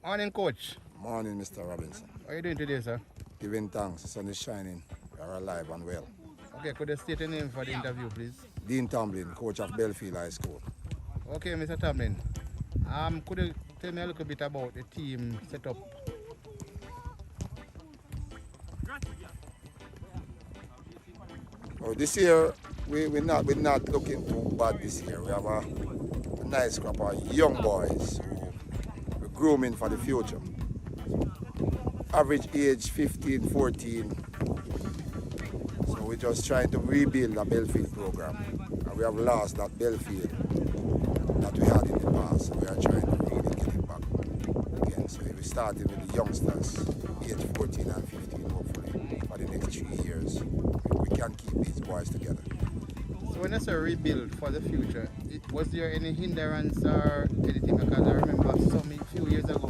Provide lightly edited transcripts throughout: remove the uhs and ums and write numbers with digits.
Morning, coach. Morning, Mr. Robinson. How are you doing today, sir? Giving thanks, the sun is shining. We are alive and well. Okay, could you state your name for the interview, please? Dean Tamlin, coach of Bellefield High School. Okay, Mr. Tamlin. Could you tell me a little bit about the team setup? Oh, this year, we're not looking too bad this year. We have a nice crop of young boys who we're grooming for the future. Average age 15, 14. So we're just trying to rebuild the Bellefield program. And we have lost that Bellefield that we had in the past. So we are trying to really get it back again. So we're starting with the youngsters, age 14 and 15, hopefully, for the next 3 years. We can keep these boys together. So when I say rebuild for the future, was there any hindrance or anything? Because I remember a few years ago,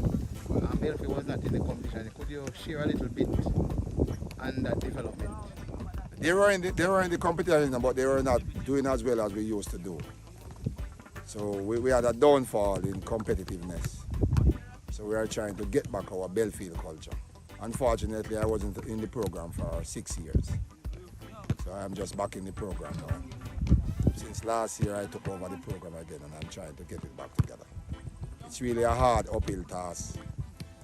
Bellefield was not in the competition. Could you share a little bit on that development? They were in the competition, but they were not doing as well as we used to do. So we had a downfall in competitiveness. So we are trying to get back our Bellefield culture. Unfortunately, I wasn't in the program for 6 years. So I'm just back in the program now. Since last year, I took over the program again, and I'm trying to get it back together. It's really a hard uphill task,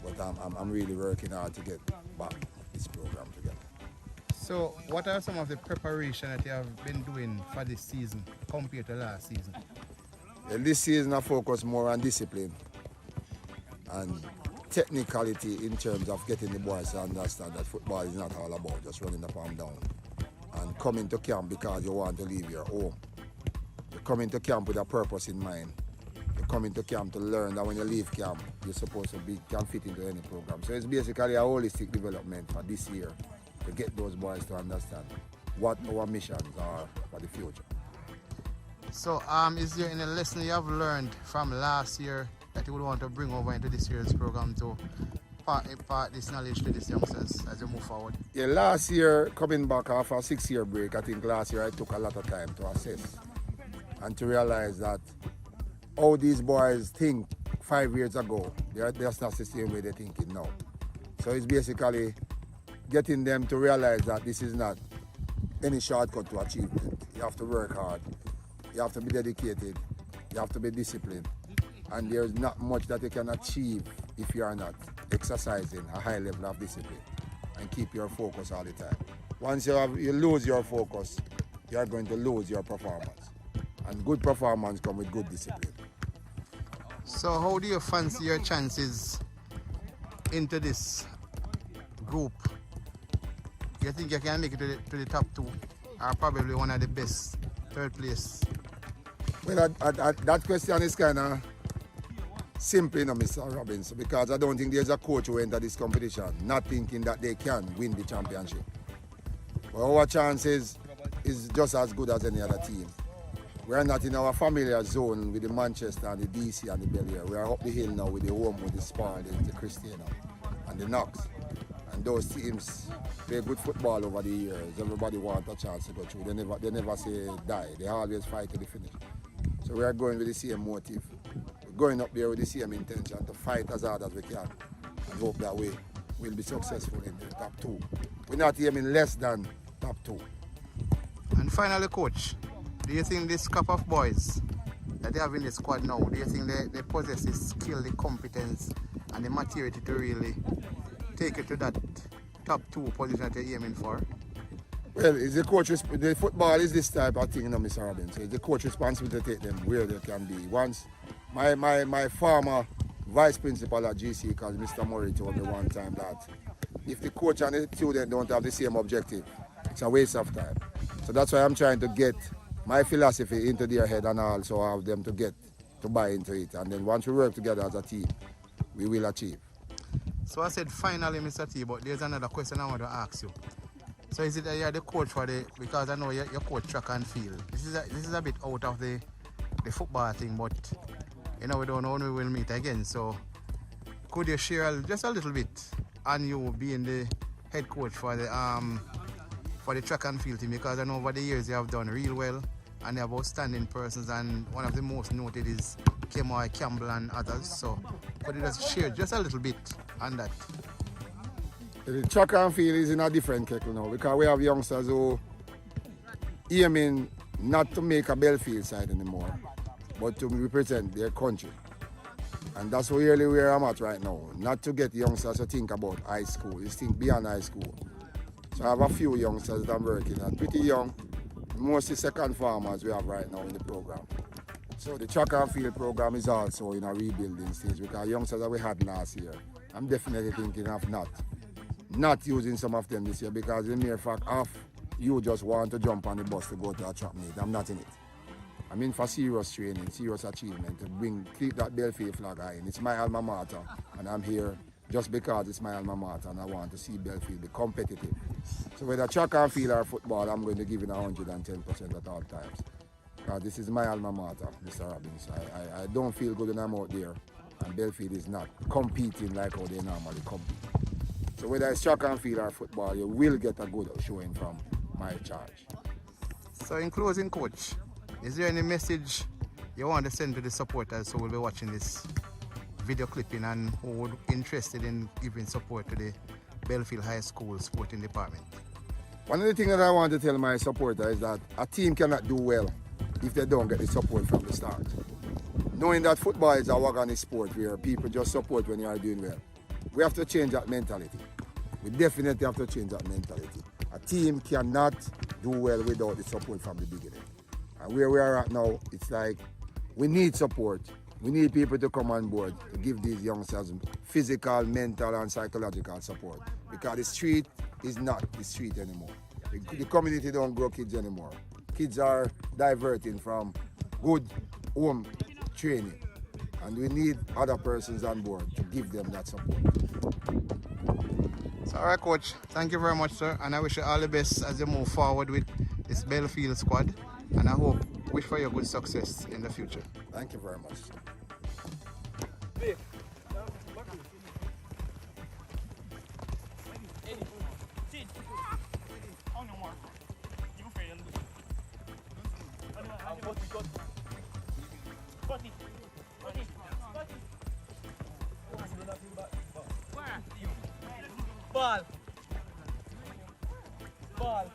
but I'm really working hard to get back this program together. So what are some of the preparation that you have been doing for this season compared to last season? Well, this season I focus more on discipline and technicality in terms of getting the boys to understand that football is not all about just running up and down and coming to camp because you want to leave your home. You're coming to camp with a purpose in mind. You're coming to camp to learn that when you leave camp, you're supposed to can fit into any program. So it's basically a holistic development for this year to get those boys to understand what our missions are for the future. So is there any lesson you have learned from last year that you would want to bring over into this year's program to impart this knowledge to these youngsters as you move forward? Yeah, last year, coming back after a 6-year break, I think last year I took a lot of time to assess and to realize that how these boys think 5 years ago, that's not the same way they're thinking now. So it's basically getting them to realize that this is not any shortcut to achievement. You have to work hard, you have to be dedicated, you have to be disciplined, and there's not much that you can achieve if you are not exercising a high level of discipline and keep your focus all the time. Once you lose your focus, you are going to lose your performance. And good performance comes with good discipline. So how do you fancy your chances into this group? You think you can make it to the top 2 or probably one of the best, 3rd place? Well, that question is kind of simple, Mr. Robinson, because I don't think there's a coach who enter this competition not thinking that they can win the championship. But our chances is just as good as any other team. We are not in our familiar zone with the Manchester and the DC and the Bellefield. We are up the hill now with the home, with the Spalding, the Christiana and the Knox. And those teams play good football over the years. Everybody wants a chance to go through. They never say die. They always fight to the finish. So we are going with the same motive. We're going up there with the same intention to fight as hard as we can and hope that we will be successful in the top 2. We're not aiming less than top 2. And finally, coach, do you think this crop of boys that they have in the squad now, do you think they possess the skill, the competence and the maturity to really take it to that top 2 position that you're aiming for? Well, it's the coach. The football is this type of thing, Mr. Robinson. It's the coach responsible to take them where they can be. Once my former vice principal at GC, called Mr. Murray, told me one time that if the coach and the student don't have the same objective, it's a waste of time. So that's why I'm trying to get my philosophy into their head and also have them to buy into it. And then once we work together as a team, we will achieve. So I said finally, Mr. T, but there's another question I want to ask you. So is it that you're the coach for because I know you're coach track and field. This is a bit out of the football thing, but we don't know when we will meet again. So could you share just a little bit on you being the head coach for the track and field team? Because I know over the years you have done real well and you have outstanding persons, and one of the most noted is Kemoy, Campbell and others. So could you just share just a little bit on that? The track and field is in a different kettle now because we have youngsters who aiming not to make a Bellefield side anymore, but to represent their country. And that's really where I'm at right now. Not to get youngsters to think about high school, just think beyond high school. So I have a few youngsters that I'm working on, pretty young, mostly second farmers we have right now in the program. So the track and field program is also in a rebuilding stage because youngsters that we had last year, I'm definitely thinking of not using some of them this year because the mere fact of you just want to jump on the bus to go to a track meet. I'm not in it. I'm in for serious training, serious achievement to keep that Bellefield flag high. And it's my alma mater, and I'm here just because it's my alma mater, and I want to see Bellefield be competitive. So whether track and field or football, I'm going to give it 110% at all times. Because this is my alma mater, Mr. Robbins. I don't feel good when I'm out there, and Bellefield is not competing like how they normally compete. So whether it's track and field or football, you will get a good showing from my charge. So in closing, Coach, is there any message you want to send to the supporters who will be watching this video clipping and who would be interested in giving support to the Bellefield High School sporting department? One of the things that I want to tell my supporters is that a team cannot do well if they don't get the support from the start. Knowing that football is a wagon sport where people just support when you are doing well. We have to change that mentality. We definitely have to change that mentality. A team cannot do well without the support from the beginning. And where we are at now, it's like we need support. We need people to come on board to give these youngsters physical, mental, and psychological support. Because the street is not the street anymore. The community don't grow kids anymore. Kids are diverting from good home training. And we need other persons on board to give them that support. So, all right, Coach, thank you very much, sir. And I wish you all the best as you move forward with this Bellefield squad. And I wish for your good success in the future. Thank you very much. Ball. Ball.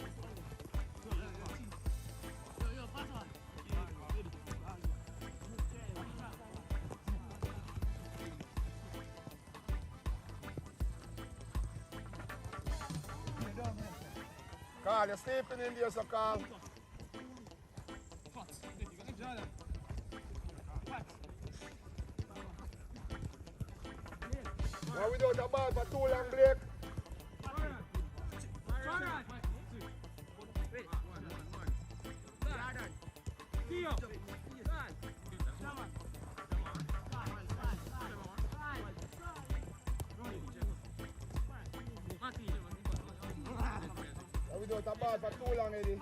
Carl, you're sleeping in there, so Carl. Now we don't have ball for too long, Blake. Now we don't have ball for too long, Eddie.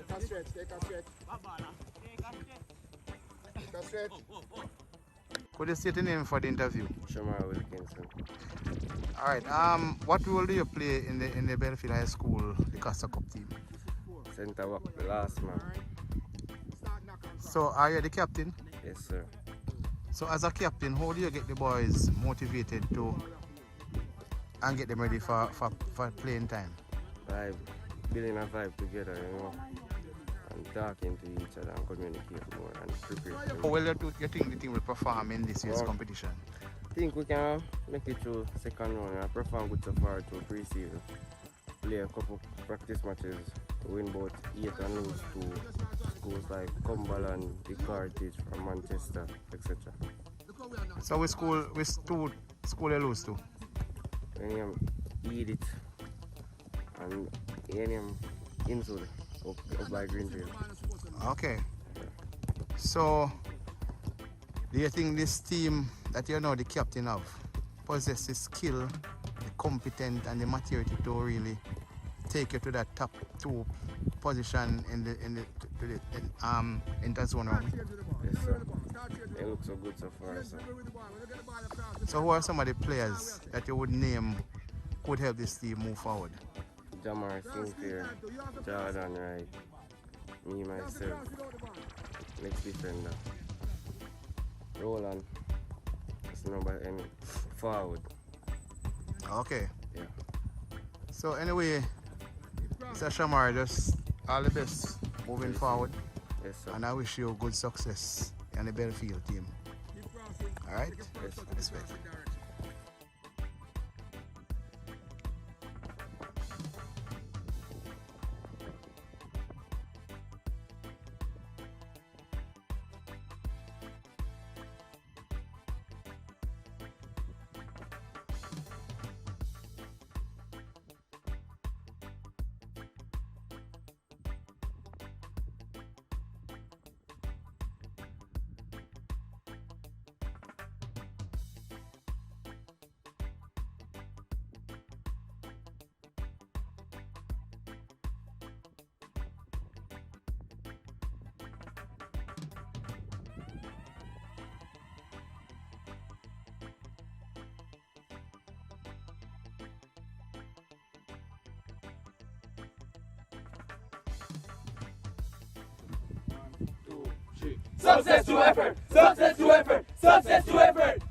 Take a stretch. Take a stretch. Could you state your name for the interview? Shamar Wilkinson. All right. What role do you play in the Bellefield High School DaCosta Cup team? Centre back, the last man. So, are you the captain? Yes, sir. So, as a captain, how do you get the boys motivated to and get them ready for playing time? Vibe, building a vibe together, you know, and talking to each other and communicate more and prepare. How well you think the team will perform in this year's competition? I think we can make it through second round and perform good so far to pre-season. Play a couple practice matches, win both 8 and lose to schools like Cumberland, the Carthage from Manchester, etc. So which school you lose to? Edith and Insul up by Greenfield. Okay. So, do you think this team that you're now the captain of possesses the skill, the competence and the maturity to really take you to that top 2 position in the interzone round. Yes, sir. It looks so good so far, sir. So who are some of the players that you would name could help this team move forward? Jamar Sinclair, Jordan Wright, me myself, next defender. Roland, that's number N forward. Okay. Yeah. So anyway, Mr. Shamar, just all the best moving forward. Yes, sir. And I wish you good success in the Bellefield team. Alright? Yes, sir. Respect. Success to effort! Success to effort! Success to effort!